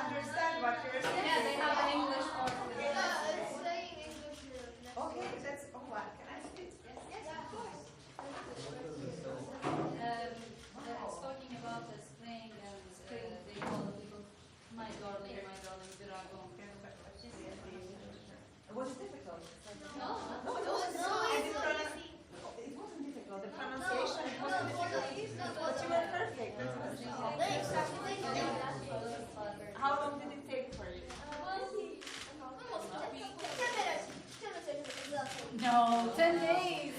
understand what you're saying. Yeah, they have an English word for it. It's saying English. Okay, that's oh what can I speak? Yes, of course. It's talking about the spring and they call people my darling, dragon. Was it difficult? No, No, it wasn't. It wasn't difficult. The pronunciation it wasn't difficult. But you were perfect. That's how long did it take for you? no, 10 days.